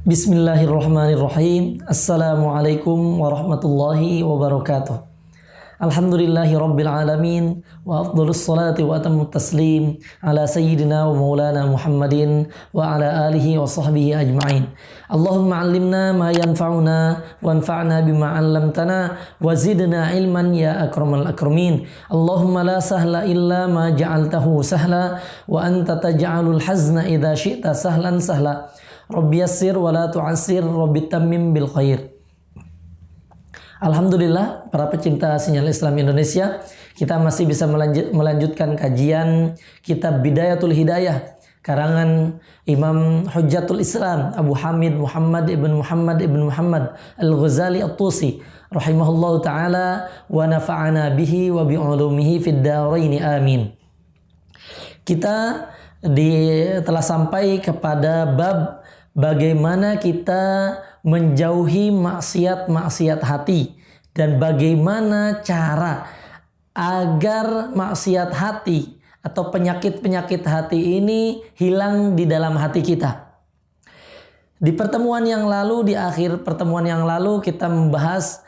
Bismillahirrahmanirrahim. Assalamualaikum warahmatullahi wabarakatuh. Alhamdulillahi rabbil alamin. Wa afdhalus salati wa atammut taslim ala sayyidina wa maulana Muhammadin wa ala alihi wa sahbihi ajma'in. Allahumma allimna ma yanfa'una wa anfa'na bima 'allamtana wa zidna ilman ya akramal akramin. Allahumma la sahla illa ma ja'altahu sahla wa anta taj'alul hazna idza syi'ta sahlan sahla. Rabbi yassir wa la tu'assir, Rabbi tammim bil khair. Alhamdulillah, para pecinta Sinyal Islam Indonesia, kita masih bisa melanjutkan kajian kitab Bidayatul Hidayah karangan Imam Hujjatul Islam Abu Hamid Muhammad ibn Muhammad Al-Ghazali At-Tusi rahimahullahu taala wa nafa'ana bihi wa bi ulumihi fid dharain amin. Kita telah sampai kepada bab bagaimana kita menjauhi maksiat-maksiat hati dan bagaimana cara agar maksiat hati atau penyakit-penyakit hati ini hilang di dalam hati kita. Di pertemuan yang lalu, di akhir pertemuan yang lalu kita membahas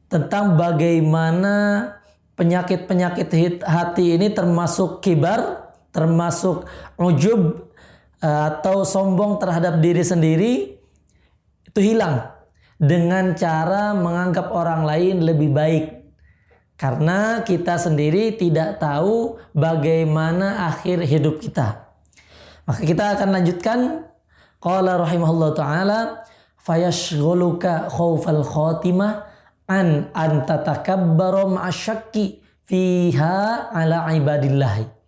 tentang bagaimana penyakit-penyakit hati ini termasuk kibar, termasuk ujub, atau sombong terhadap diri sendiri, itu hilang dengan cara menganggap orang lain lebih baik, karena kita sendiri tidak tahu bagaimana akhir hidup kita. Maka kita akan lanjutkan. Qala rahimahullah ta'ala fayashghuluka khawfal khatimah an tatakabbara ma'asyakki fiha ala ibadillahi.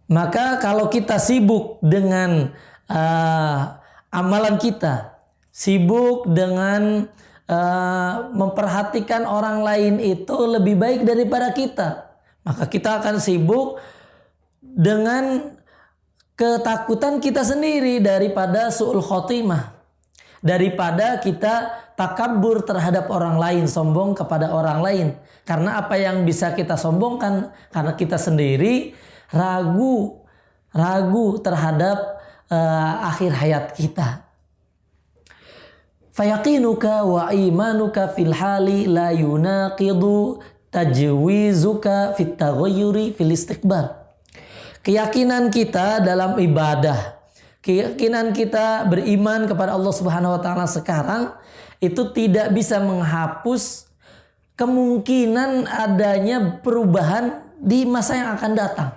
Maka kalau kita sibuk dengan amalan kita, sibuk dengan memperhatikan orang lain itu lebih baik daripada kita, maka kita akan sibuk dengan ketakutan kita sendiri daripada su'ul khotimah, daripada kita takabur terhadap orang lain, sombong kepada orang lain. Karena apa yang bisa kita sombongkan? Karena kita sendiri ragu terhadap akhir hayat kita. Fayaqinuka wa imanuka fil hali la yunaqidu tajwizuka fit taghayyuri fil istiqbal. Keyakinan kita dalam ibadah, keyakinan kita beriman kepada Allah Subhanahu wa taala sekarang itu tidak bisa menghapus kemungkinan adanya perubahan di masa yang akan datang.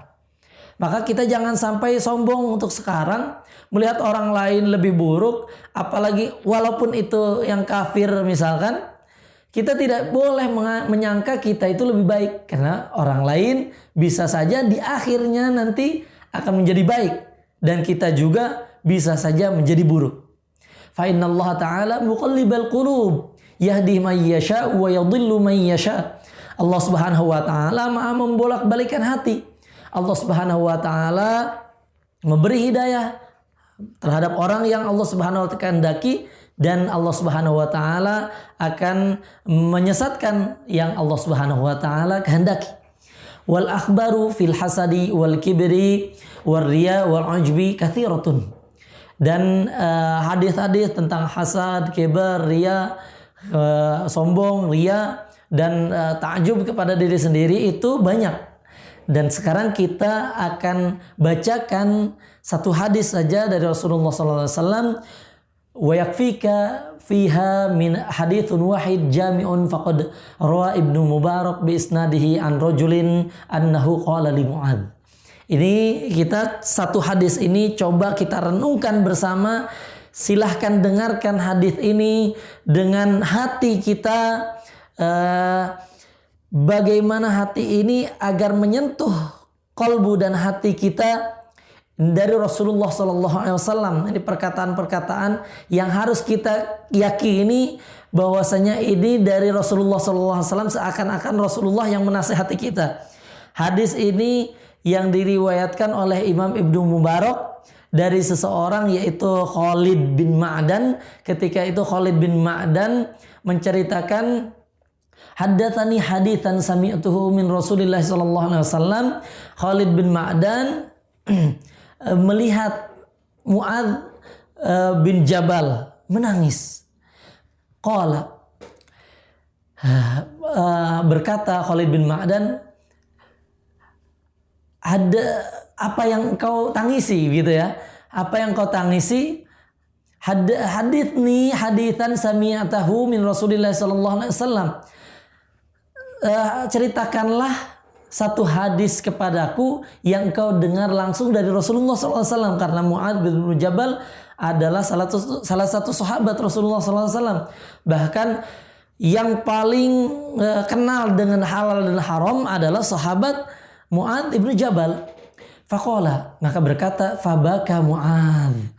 Maka kita jangan sampai sombong untuk sekarang, melihat orang lain lebih buruk, apalagi walaupun itu yang kafir misalkan, kita tidak boleh menyangka kita itu lebih baik, karena orang lain bisa saja di akhirnya nanti akan menjadi baik dan kita juga bisa saja menjadi buruk. Fa innallaha ta'ala muqallibal qulub yahdi man yasha wa yadhillu man yasha. Allah Subhanahu wa taala Maha membolak-balikan hati. Allah Subhanahu wa taala memberi hidayah terhadap orang yang Allah Subhanahu wa taala kehendaki, dan Allah Subhanahu wa taala akan menyesatkan yang Allah Subhanahu wa taala kehendaki. Wal akhbaru fil hasadi wal kibri wal riya wal ujbi katsiratun. Dan hadis-hadis tentang hasad, kibar, riya, sombong, riya dan ta'jub kepada diri sendiri itu banyak. Dan sekarang kita akan bacakan satu hadis saja dari Rasulullah SAW. Wa yakfika fiha min hadithun wahid jami'un faqad rawa Ibnu Mubarak bi isnadihi an rajulin annahu qala li Mu'adz. Ini kita satu hadis ini coba kita renungkan bersama. Silahkan dengarkan hadis ini dengan hati kita. Bagaimana hati ini agar menyentuh kalbu dan hati kita dari Rasulullah SAW. Ini perkataan-perkataan yang harus kita yakini bahwasanya ini dari Rasulullah SAW, seakan-akan Rasulullah yang menasihati kita. Hadis ini yang diriwayatkan oleh Imam Ibnu Mubarak dari seseorang yaitu Khalid bin Ma'dan. Ketika itu Khalid bin Ma'dan menceritakan, haddatsani haditsan sami'tuhu min Rasulillah sallallahu alaihi wasallam. Khalid bin Ma'dan melihat Mu'adz bin Jabal menangis. Qala, berkata Khalid bin Ma'dan, ada apa yang kau tangisi gitu ya? Apa yang kau tangisi? Hadithni hadithan sami'atahu min Rasulillah sallallahu alaihi wasallam. Ceritakanlah satu hadis kepadaku yang kau dengar langsung dari Rasulullah sallallahu alaihi wasallam, karena Mu'adz bin Jabal adalah salah satu sahabat Rasulullah sallallahu alaihi wasallam. Bahkan yang paling kenal dengan halal dan haram adalah sahabat Mu'adz bin Jabal. Faqala, maka berkata, fabaka Mu'adz.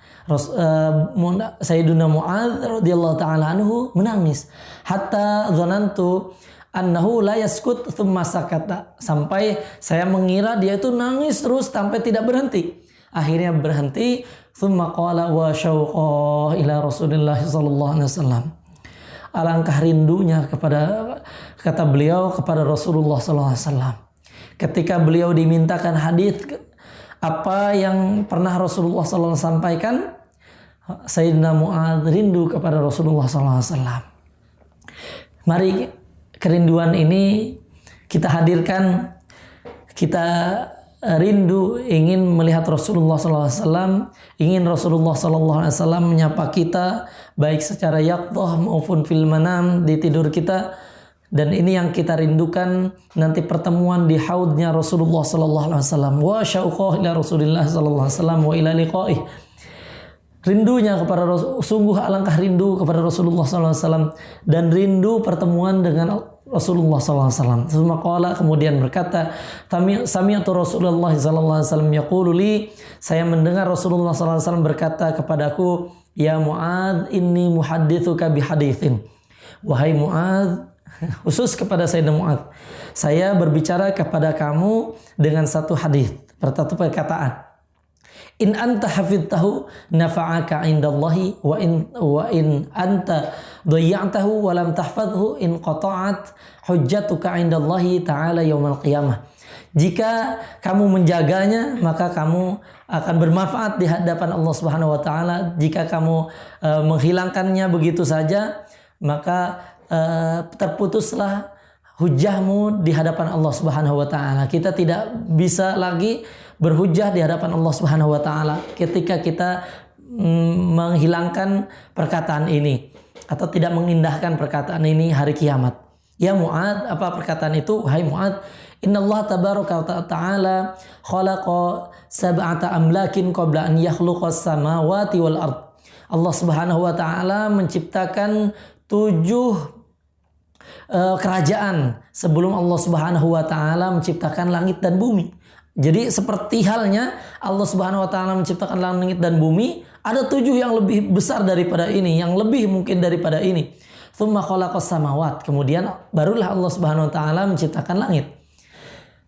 Sayyiduna Mu'adz radhiyallahu taala anhu menangis. Hatta dzanantu annahu la yaskut thumma sakata. Sampai saya mengira dia itu nangis terus sampai tidak berhenti. Akhirnya berhenti. Thumma qala wa syauqa ila Rasulillah sallallahu alaihi wasallam. Alangkah rindunya kata beliau kepada Rasulullah sallallahu alaihi wasallam. Ketika beliau dimintakan hadis apa yang pernah Rasulullah SAW sampaikan, Sayyidina Mu'adz rindu kepada Rasulullah SAW. Mari kerinduan ini kita hadirkan, kita rindu ingin melihat Rasulullah SAW, ingin Rasulullah SAW menyapa kita baik secara yaqdhah maupun fil manam, di tidur kita. Dan ini yang kita rindukan nanti pertemuan di haudnya Rasulullah sallallahu alaihi wasallam. Wa syauqah ila Rasulillah sallallahu alaihi wasallam wa ila liqa'ih. Rindunya kepada sungguh alangkah rindu kepada Rasulullah sallallahu alaihi wasallam dan rindu pertemuan dengan Rasulullah sallallahu alaihi wasallam. Tsumma qala, kemudian berkata, sami'tu Rasulullah sallallahu alaihi wasallam yaqulu li, saya mendengar Rasulullah sallallahu alaihi wasallam berkata kepadaku, ya Mu'adz, inni muhadditsuka bihaditsin. Wahai Mu'adz, khusus kepada Sayyidina Mu'adz, saya berbicara kepada kamu dengan satu hadis, satu perkataan. In anta hafidtahu nafa'aka indallahi wa in anta dhayya'tahu wa lam tahfadhu in qata'at hujjatuka indallahi ta'ala yaumal qiyamah. Jika kamu menjaganya, maka kamu akan bermanfaat di hadapan Allah Subhanahu wa taala. Jika kamu menghilangkannya begitu saja, maka terputuslah hujahmu di hadapan Allah Subhanahu wa taala. Kita tidak bisa lagi berhujah di hadapan Allah Subhanahu wa taala ketika kita menghilangkan perkataan ini atau tidak mengindahkan perkataan ini hari kiamat. Ya Mu'adz, apa perkataan itu? Hai Mu'adz, innallaha tabaraka wa ta'ala khalaqa sab'ata amlakin qabla an yakhluqas samawati wal ard. Allah Subhanahu wa taala menciptakan 7 kerajaan sebelum Allah Subhanahu wa taala menciptakan langit dan bumi. Jadi seperti halnya Allah Subhanahu wa taala menciptakan langit dan bumi, ada 7 yang lebih besar daripada ini, yang lebih mungkin daripada ini. Tsumma khalaqas samawat, kemudian barulah Allah Subhanahu wa taala menciptakan langit.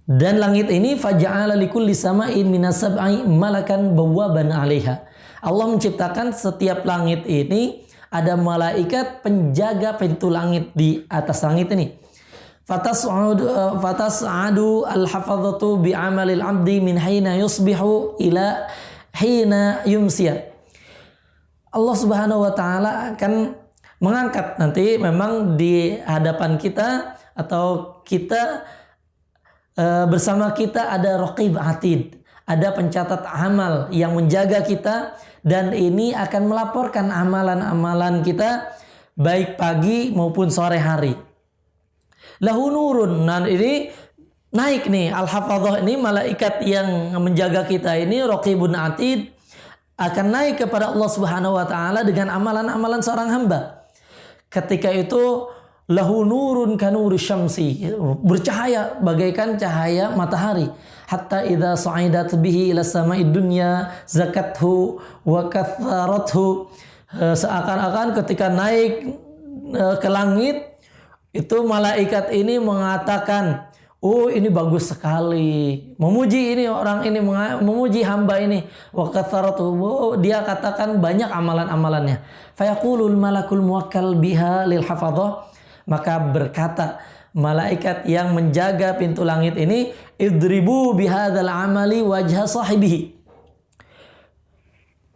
Dan langit ini faja'ala likulli sama'in minas sab'i malakan bawwaban 'alaiha. Allah menciptakan setiap langit ini ada malaikat penjaga pintu langit di atas langit ini. Fatas'adu al-hafadhatu bi'amalil 'abdi min hina yusbihu ila hina yumsiya. Allah Subhanahu wa taala akan mengangkat nanti memang di hadapan kita atau kita bersama kita ada raqib atid, ada pencatat amal yang menjaga kita. Dan ini akan melaporkan amalan-amalan kita baik pagi maupun sore hari. Lahu nurun. Nah ini naik nih. Al-hafadhah ini malaikat yang menjaga kita ini, raqibun atid, akan naik kepada Allah Subhanahu wa taala dengan amalan-amalan seorang hamba. Ketika itu lahu nurun kanuri syamsi, bercahaya bagaikan cahaya matahari. Hatta idza sa'idat bihi ila sama'id dunya zakathu wa katharathu. Seakan-akan ketika naik ke langit itu malaikat ini mengatakan, oh ini bagus sekali, memuji ini orang ini, memuji hamba ini. Wa katharathu, oh, dia katakan banyak amalan-amalannya. Fayaqulul malakul muwakkal biha lil hafadhah, maka berkata malaikat yang menjaga pintu langit ini, idribu bihadzal amali wajha sahibihi.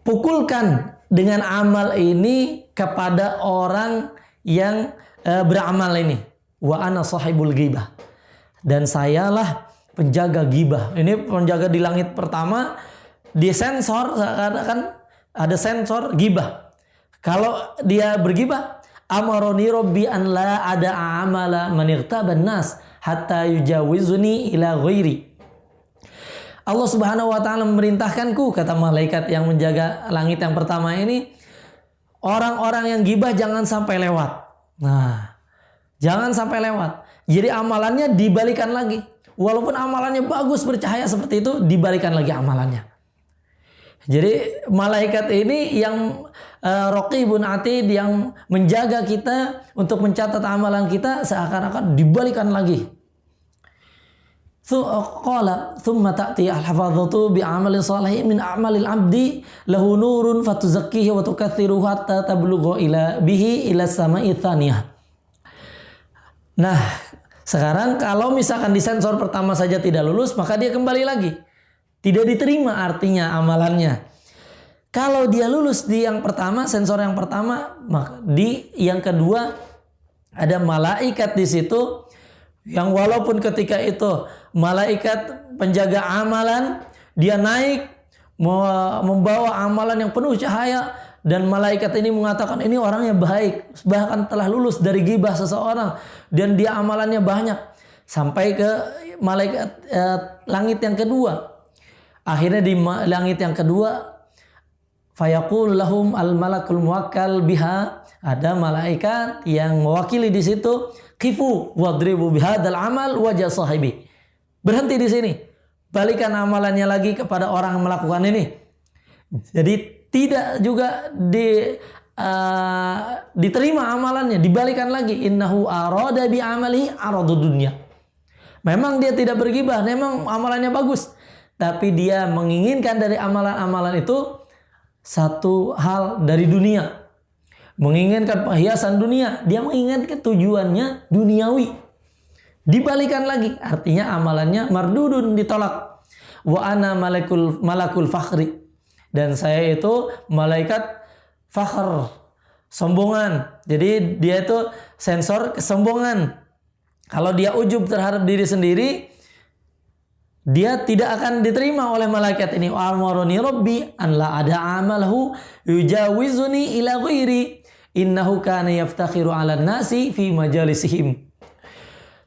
Pukulkan dengan amal ini kepada orang yang beramal ini. Wa ana sahibul ghibah. Dan sayalah penjaga ghibah. Ini penjaga di langit pertama, disensor, karena kan ada sensor ghibah. Kalau dia berghibah, amaroni robbi an la ada amala man irtaban nas hatta yujawizuni ila ghairi. Allah Subhanahu wa taala memerintahkanku, kata malaikat yang menjaga langit yang pertama ini, orang-orang yang ghibah jangan sampai lewat. Nah, jangan sampai lewat. Jadi amalannya dibalikan lagi. Walaupun amalannya bagus, bercahaya seperti itu, dibalikan lagi amalannya. Jadi malaikat ini yang Raqibun Atid, yang menjaga kita untuk mencatat amalan kita, seakan-akan dibalikan lagi. Qala thumma ta'ti al-hafadhatu bi'amalin salihin min a'malil 'abdi lahu nurun fatuzakkihi wa tukaththiruhu hatta tablugha ila bihi ila sama'i tsaniyah. Nah, sekarang kalau misalkan di sensor pertama saja tidak lulus, maka dia kembali lagi. Tidak diterima artinya amalannya. Kalau dia lulus di yang pertama, sensor yang pertama, maka di yang kedua ada malaikat di situ yang walaupun ketika itu malaikat penjaga amalan, dia naik membawa amalan yang penuh cahaya, dan malaikat ini mengatakan ini orangnya baik, bahkan telah lulus dari ghibah seseorang dan dia amalannya banyak, sampai ke malaikat langit yang kedua. Akhirnya di langit yang kedua, fayaqulu lahum al malakul muwakkal biha, ada malaikat yang mewakili di situ, qifu wadribu bihadzal amal wajah sahibi. Berhenti di sini. Balikan amalannya lagi kepada orang yang melakukan ini. Jadi tidak juga diterima amalannya, dibalikan lagi. Innahu arada bi amalihi aradu dunya. Memang dia tidak berghibah, memang amalannya bagus, tapi dia menginginkan dari amalan-amalan itu satu hal dari dunia. Menginginkan perhiasan dunia, dia menginginkan tujuannya duniawi. Dibalikan lagi, artinya amalannya mardudun, ditolak. Wa ana malakul fakhri, dan saya itu malaikat fakhr, sombongan. Jadi dia itu sensor kesombongan. Kalau dia ujub terhadap diri sendiri, dia tidak akan diterima oleh malaikat ini. Wa amaroni rabbi an la ada amalahu yujawizuni ila ghairi innahu kana yaftakhiru 'alan nasi fi majalisihim.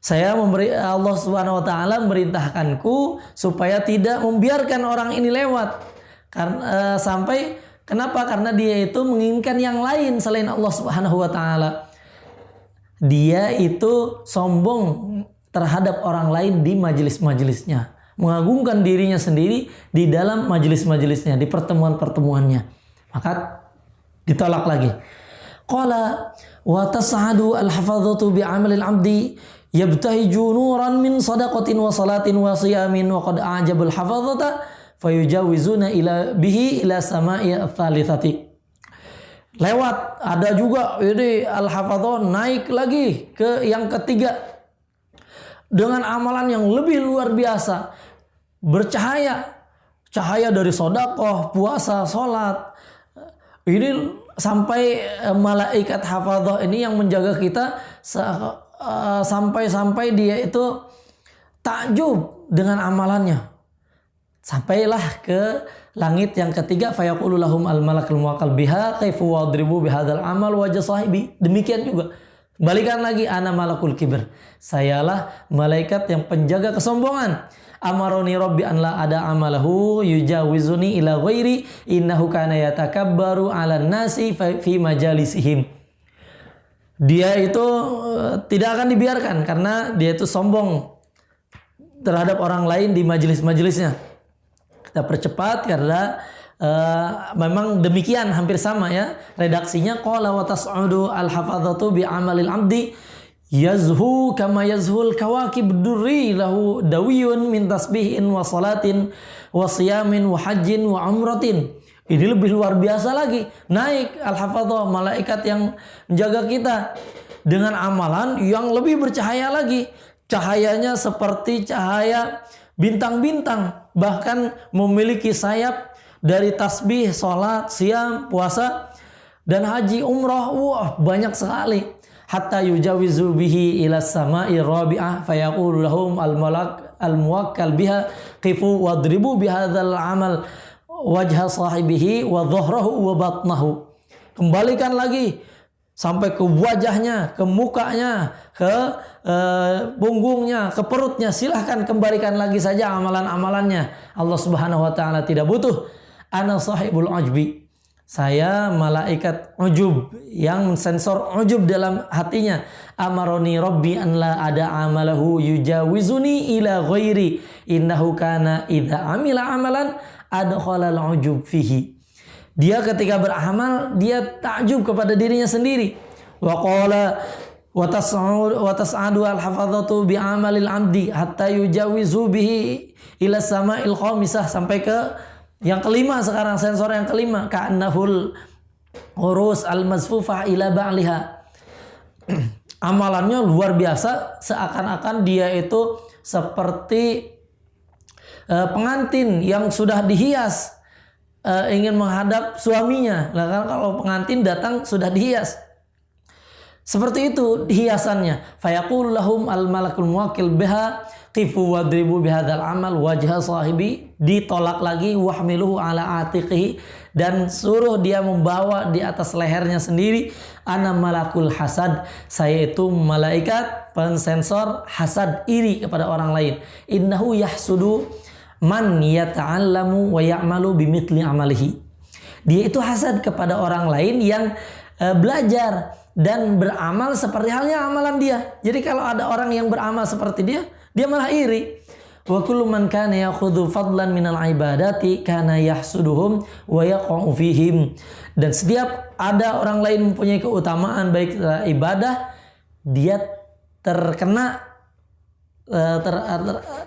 Allah Subhanahu wa taala memerintahkanku supaya tidak membiarkan orang ini lewat. Karena kenapa? Karena dia itu menginginkan yang lain selain Allah Subhanahu wa taala. Dia itu sombong terhadap orang lain di majelis-majelisnya, mengagungkan dirinya sendiri di dalam majelis-majelisnya, di pertemuan-pertemuannya. Maka ditolak lagi. Qala wa tas'adu al-hafadhatu bi'amalil 'abdi yabtahiju nuran min sadaqatin wa salatin wa siyamin wa qad a'jabal hafadhata fayujawizuna ila bihi ila sama'i ats-tsalitsati. Lewat ada juga ini al-hafadhah naik lagi ke yang ketiga dengan amalan yang lebih luar biasa, bercahaya, cahaya dari sedekah, puasa, salat. Ini sampai malaikat hafadhah ini yang menjaga kita sampai dia itu takjub dengan amalannya. Sampailah ke langit yang ketiga, fayaqulu lahum al malakul muwakkal biha kaifu wadribu bihadzal amal wajah sahibi. Demikian juga. Balikan lagi, ana malakul kibr. Sayalah malaikat yang penjaga kesombongan. Amaroni rabbi an la ada amalahu yujawizuni ila ghairi innahu kana yatakabbaru 'alan nasi fi majalisihim. Dia itu tidak akan dibiarkan karena dia itu sombong terhadap orang lain di majelis-majelisnya. Kita percepat karena memang demikian, hampir sama ya redaksinya. Qala wa tas'udu al-hafadhatu bi amalil 'abdi yazhu kama yazhul kawakib durri lahu dawiyun min tasbihin wa salatin wa siyamin wa hajjin wa umratin. Ini lebih luar biasa lagi. Naik al-hafadhah, malaikat yang menjaga kita, dengan amalan yang lebih bercahaya lagi. Cahayanya seperti cahaya bintang-bintang, bahkan memiliki sayap dari tasbih, sholat, siam, puasa, dan haji, umrah, wah banyak sekali. Hatta yujawizu bihi ila sama'i rabi'ah fayaqulu lahum al-malak al-muwakkal biha qifu wadribu bihadzal amal wajha sahibihi wa dhahrahu wa batnahu. Kembalikan lagi sampai ke wajahnya, ke mukanya, ke punggungnya, ke perutnya. Silahkan kembalikan lagi saja amalan-amalannya. Allah Subhanahu wa ta'ala tidak butuh. Ana sahibul ujbi. Saya malaikat ujub yang mensensor ujub dalam hatinya. Amaroni Rabbi an la ada amalahu yujawizuni ila ghairi innahu kana idza amila amalan adkhalal ujub fihi. Dia ketika beramal dia takjub kepada dirinya sendiri. Wa qala wa tas'adu al-hafadhatu bi amalil amdi hatta yujawizu bihi ila sama'il khamisah, sampai ke yang kelima sekarang, sensor yang kelima. Ka'annahul urus al-mazfufah ila ba'liha. Amalannya luar biasa, seakan-akan dia itu seperti pengantin yang sudah dihias, ingin menghadap suaminya. Nah, kan kalau pengantin datang sudah dihias. Seperti itu hiasannya. Fayaqul lahum al-malakul muwakkil biha qifu wadribu bihadzal amal wajha sahibi. Ditolak lagi, wahmiluhu ala atiqihi, dan suruh dia membawa di atas lehernya sendiri. Ana malakul hasad, saya itu malaikat pensensor hasad, iri kepada orang lain. Innahu yahsudu man yata'allamu wa ya'malu bimithli amalihi. Dia itu hasad kepada orang lain yang belajar dan beramal seperti halnya amalan dia. Jadi kalau ada orang yang beramal seperti dia, dia malah iri. Wa kullu man kana yakhudhu fadlan minal ibadati kana yahsuduhum wa yaqa'u fihim. Dan setiap ada orang lain mempunyai keutamaan baik ibadah, dia terkena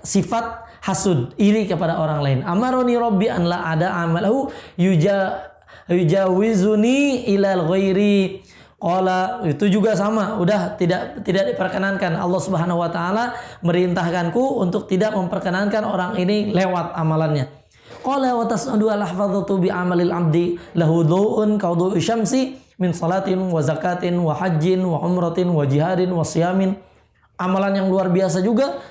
sifat hasud, iri kepada orang lain. Amaroni Rabbi an la ada amalahu yujawizuni ilal ghairi. Qala, itu juga sama, udah tidak diperkenankan. Allah Subhanahu wa taala merintahkanku untuk tidak memperkenankan orang ini lewat amalannya. Qala wa tas'adu al-hafadhatu bi amalil abdi lahu dhu'un qawdu'i syamsi min salatin wa zakatin wa hajjin wa umratin wa jihadin wa siyamin. Amalan yang luar biasa juga.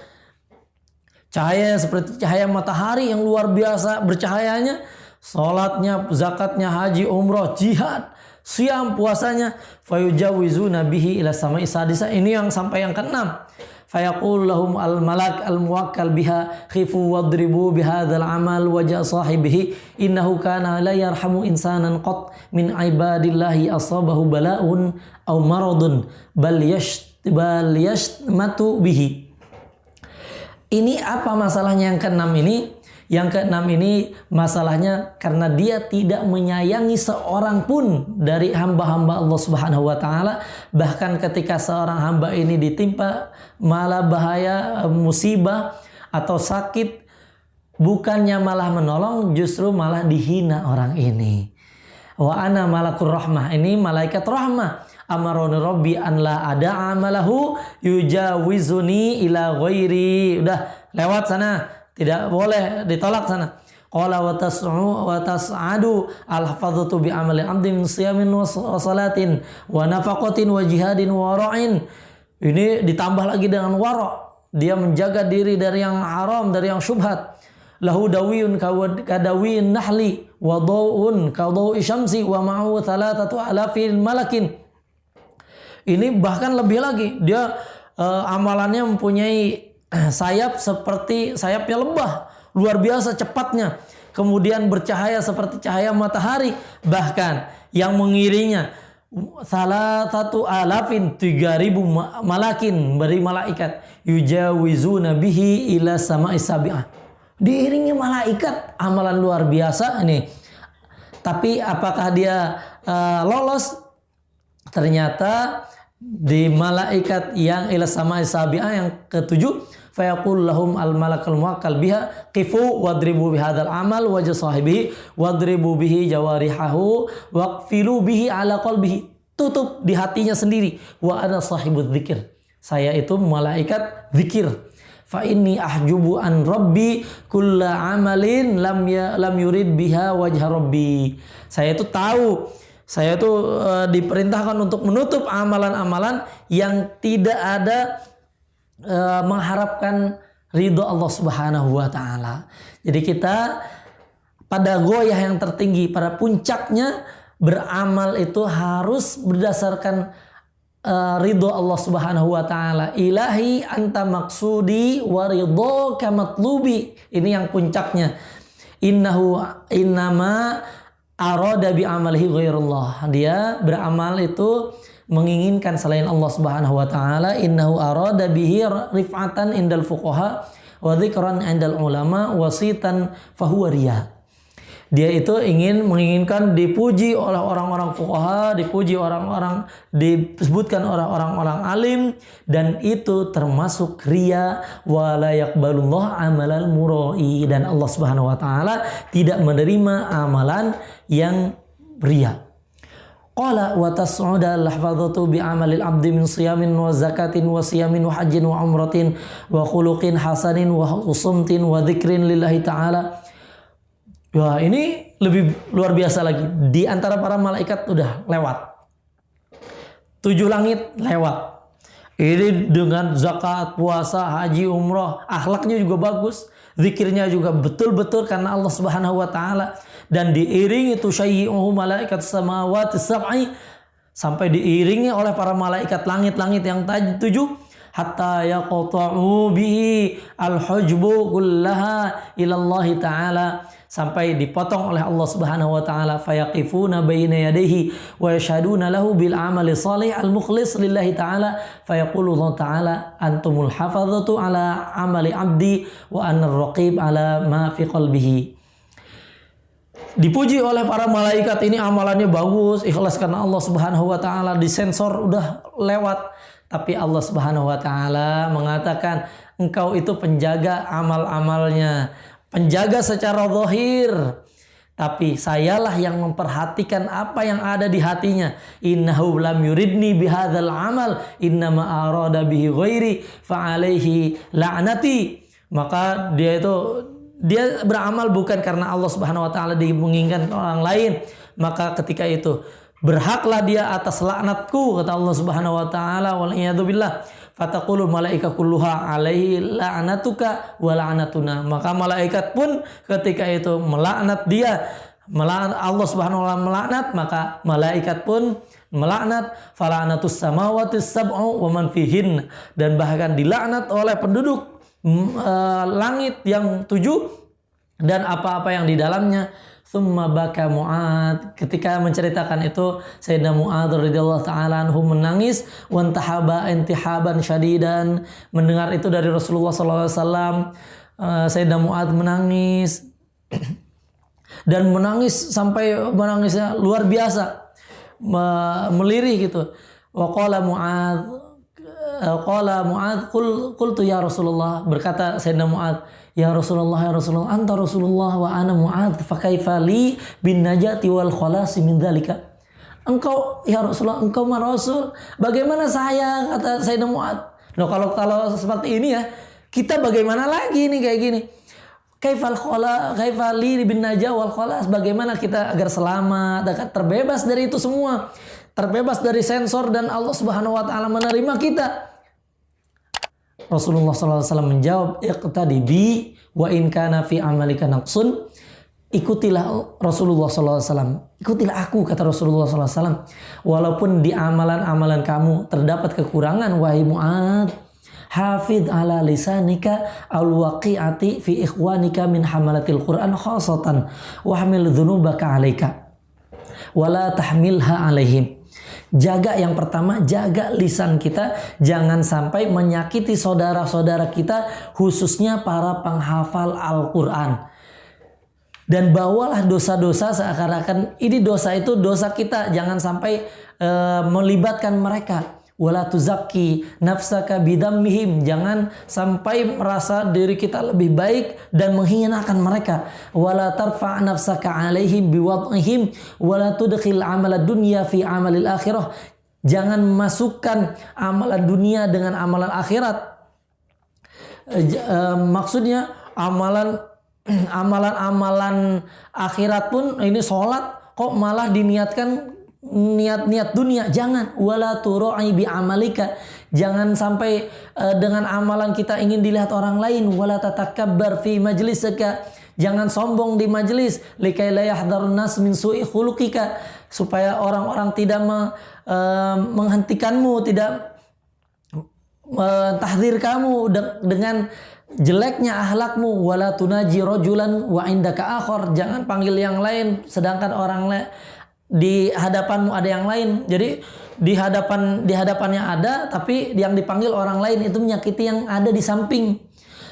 Cahaya seperti cahaya matahari yang luar biasa bercahayanya. Salatnya, zakatnya, haji, umrah, jihad, siam, puasanya. Fayujawizuna bihi ila sama'i sadisa. Ini yang sampai yang keenam. Fayaqul lahum al-malak al-muwakkal biha khifu wadribu bihadzal amal wajha sahibihi innahu kana la yarhamu insanan qat min ibadillahi asabahu bala'un aw maradun bal yashmatu bihi. Ini apa masalahnya yang keenam ini? Yang keenam ini masalahnya karena dia tidak menyayangi seorang pun dari hamba-hamba Allah Subhanahu wa taala. Bahkan ketika seorang hamba ini ditimpa malah bahaya, musibah atau sakit, bukannya malah menolong, justru malah dihina orang ini. Wa ana malakur rahmah, ini malaikat rahmah. Amaroni Rabbi an la ada amalahu yujawizuni ila ghairi. Udah lewat sana. Tidak boleh, ditolak sana. Qala wa tas'adu al-hafadhatu bi amali abdi min siyamin wa salatin wa nafaqatin wa jihadin wa wara'in. Ini ditambah lagi dengan wara'. Dia menjaga diri dari yang haram, dari yang syubhat. Lahu dawiyun kadawiyin nahli wa daw'un kadawi syamsi wa ma'u 3,000 malakin. Ini bahkan lebih lagi. Dia amalannya mempunyai sayap seperti sayapnya lebah, luar biasa cepatnya. Kemudian bercahaya seperti cahaya matahari. Bahkan yang mengiringnya 3,000 malakin, beri malaikat. Yujawizuna bihi ila sama'i sabi'ah. Diiringi malaikat, amalan luar biasa ini. Tapi apakah dia lolos? Ternyata di malaikat yang ila sama'i sabi'ah yang ketujuh, fayaqul lahum al-malakul muwakkal biha qifu wadribu bihadzal amal wajha sahibihi wadribu bihi jawarihahu waqfilu bihi ala qalbihi. Tutup di hatinya sendiri. Wa ana sahibudz dzikir. Saya itu malaikat zikir. fa inni ahjubu an rabbi kulla amalin lam yurid biha wajha rabbi. Saya itu tahu, saya itu diperintahkan untuk menutup amalan-amalan yang tidak ada mengharapkan ridho Allah Subhanahu wa taala. Jadi kita pada goyah yang tertinggi, pada puncaknya beramal itu harus berdasarkan ridho Allah Subhanahu wa taala. Ilahi anta maksudi wa ridhoka matlubi. Ini yang puncaknya. Innama arada bi amalihi ghairullah. Dia beramal itu menginginkan selain Allah Subhanahu wa taala. Innahu arada bihi rif'atan indal fuqaha wa dzikran indal ulama wasitan fahuwa riya. Dia itu menginginkan dipuji oleh orang-orang fuqaha, dipuji orang-orang, disebutkan orang-orang alim, dan itu termasuk riya. Wa la yaqbalullah amalal murai, dan Allah Subhanahu wa taala tidak menerima amalan yang riya. Qala wa tas'uda al-hafadhatu bi amalil abdi min siyamin wa zakatin wa siyamin wa hajjin wa umratin wa khuluqin hasanin wa sumtin wa dzikrin lillahi ta'ala. Wah, ini lebih luar biasa lagi. Di antara para malaikat udah lewat. 7 langit lewat. Ini dengan zakat, puasa, haji, umrah, akhlaknya juga bagus. Zikirnya juga betul-betul karena Allah Subhanahu wa taala, dan diiringi tusyayyi'uhu malaikat samawati sab'i, sampai diiringi oleh para malaikat langit-langit yang 7, hatta yaqta'u bihi al-hujbu kullaha ila Allah taala, sampai dipotong oleh Allah Subhanahu wa taala. Fayaqifuna baina yadayhi wa yashhaduna lahu bil amali shalih al mukhlis lillahi taala, fayaqulu Allah taala antumul hafadhatu ala amali abdi wa anar raqib ala ma fi qalbihi. Dipuji oleh para malaikat, ini amalannya bagus, ikhlas karena Allah Subhanahu wa taala, disensor udah lewat. Tapi Allah Subhanahu wa taala mengatakan, engkau itu penjaga amal-amalnya, penjaga secara zahir, tapi sayalah yang memperhatikan apa yang ada di hatinya. Innahu lam yuridni bihadzal amal innama arada bihi ghairi fa alaihi la'nati. Maka dia beramal bukan karena Allah Subhanahu wa taala menginginkan orang lain, maka ketika itu berhaklah dia atas laknatku, kata Allah Subhanahu wa taala. Wal iyadu billah. Fataqulul malaika kulluha alaihi la'natuka wa la'natuna. Maka malaikat pun ketika itu melaknat dia, Allah Subhanahu wa taala melaknat, maka malaikat pun melaknat. Fala'natus samawati sab'u wa man fihin, dan bahkan dilaknat oleh penduduk langit yang 7 dan apa-apa yang di dalamnya. Tsumma baka Mu'adz. Ketika menceritakan itu, Sayyidina Mu'adz radhiyallahu ta'ala anhu menangis, wantahaba intihaban syadidan. Mendengar itu dari Rasulullah sallallahu alaihi wasallam, Sayyidina Mu'adz menangis dan menangis sampai menangisnya luar biasa, melirih gitu. Wa qala Mu'adz qultu ya Rasulullah, berkata Sayyidina Mu'adz, ya Rasulullah, anta Rasulullah wa ana Mu'adz, fa kaifa li bin najati wal khalasi min dzalika. Engkau ya Rasulullah, engkau mah Rasul, bagaimana saya, kata Sayyidina Mu'adz. Nah, kalau seperti ini ya, kita bagaimana lagi nih kayak gini? Kaifa li bin najati wal khalas, bagaimana kita agar selamat, agar terbebas dari itu semua, terbebas dari sensor, dan Allah Subhanahu wa taala menerima kita. Rasulullah SAW menjawab, iqtadi bi wa in kana fi amalika naqsun. Ikutilah Rasulullah SAW, ikutilah aku, kata Rasulullah SAW, walaupun di amalan-amalan kamu terdapat kekurangan, wahai Mu'adz. Hafidh ala lisanika al-waqi'ati fi ikhwanika min hamalatil Qur'an khasatan wa hamil dhunubaka alaika wala tahmilha alaihim. Jaga, yang pertama, jaga lisan kita, jangan sampai menyakiti saudara-saudara kita, khususnya para penghafal Al-Quran. Dan bawalah dosa-dosa seakan-akan ini dosa itu dosa kita, jangan sampai melibatkan mereka. Wala tuzakki nafsaka bidammihim, jangan sampai merasa diri kita lebih baik dan menghinakan mereka. Wala tarfa' nafsaka alaihim biwad'ihim wala tudkhil amala dunya fi amalil akhirah, jangan masukkan amalan dunia dengan amalan akhirat. Maksudnya amalan akhirat pun ini sholat kok malah diniatkan niat dunia. Jangan. Wala turu'i bi amalika. Jangan sampai dengan amalan kita ingin dilihat orang lain. Wala tatakabbar fi majlisika. Jangan sombong di majelis. Likai la yahdharun nas min su'i khuluqika. Supaya orang-orang tidak menghentikanmu, tidak tahdir kamu dengan jeleknya akhlakmu. Wala tunaji rajulan wa indaka akhar. Jangan panggil yang lain sedangkan orang lain di hadapanmu ada yang lain. Jadi di hadapannya ada tapi yang dipanggil orang lain, itu menyakiti yang ada di samping.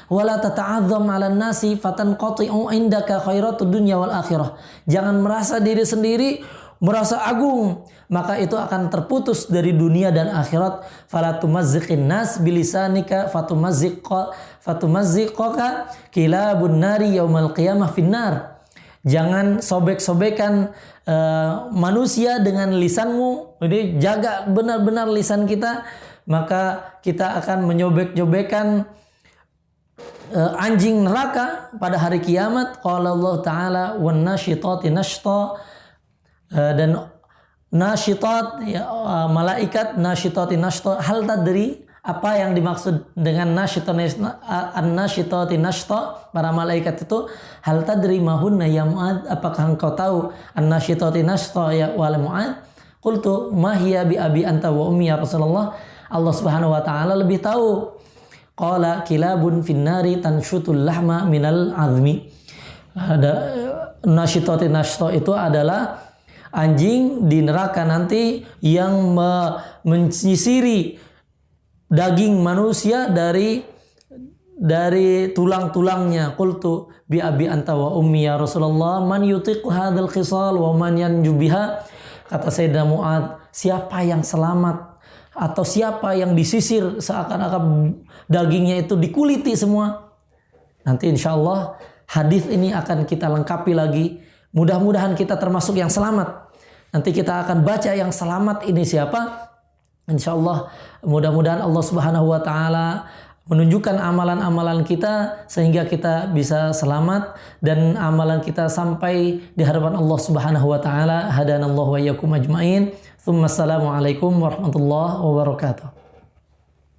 Wala tata'azzam 'alan nasi fatanqati'u indaka khairatud dunya wal akhirah. Jangan merasa diri sendiri, merasa agung, maka itu akan terputus dari dunia dan akhirat. Fala tumazziqin nas bilisanika fatumazziqaka kilabun nari yaumal qiyamah finnar. Jangan sobek-sobekan manusia dengan lisanmu. Jadi jaga benar-benar lisan kita, maka kita akan menyobek-nyobekan anjing neraka pada hari kiamat. Qala Allah Ta'ala wan nasyitati nashta. Dan nasyitat ya, malaikat nasyitati nashta. Hal tadri, apa yang dimaksud dengan nasyitati nashta, para malaikat itu, hal tadri mahunna ya Mu'ad, apakah engkau tahu an-nasyitati nashta ya wal Mu'ad? Qultu ma hiya bi abi anta wa ummi ya Rasulullah. Allah Subhanahu wa taala lebih tahu. Qala kilabun finnari tanshutul lahma minal azmi. Nasyitati nashta itu adalah anjing di neraka nanti yang menyisiri daging manusia dari tulang-tulangnya. Qultu bi abi anta wa ummi ya Rasulullah man yutiqu hadzal khisal wa man yanju biha. Kata Sayyidina Mu'ad, siapa yang selamat atau siapa yang disisir seakan-akan dagingnya itu dikuliti semua. Nanti insya Allah hadis ini akan kita lengkapi lagi. Mudah-mudahan kita termasuk yang selamat. Nanti kita akan baca yang selamat ini siapa. Insya Allah mudah-mudahan Allah Subhanahu wa taala menunjukkan amalan-amalan kita sehingga kita bisa selamat dan amalan kita sampai di hadapan Allah Subhanahu wa taala. Hadanallahu wa iyyakum ajmain. Assalamualaikum warahmatullahi wabarakatuh.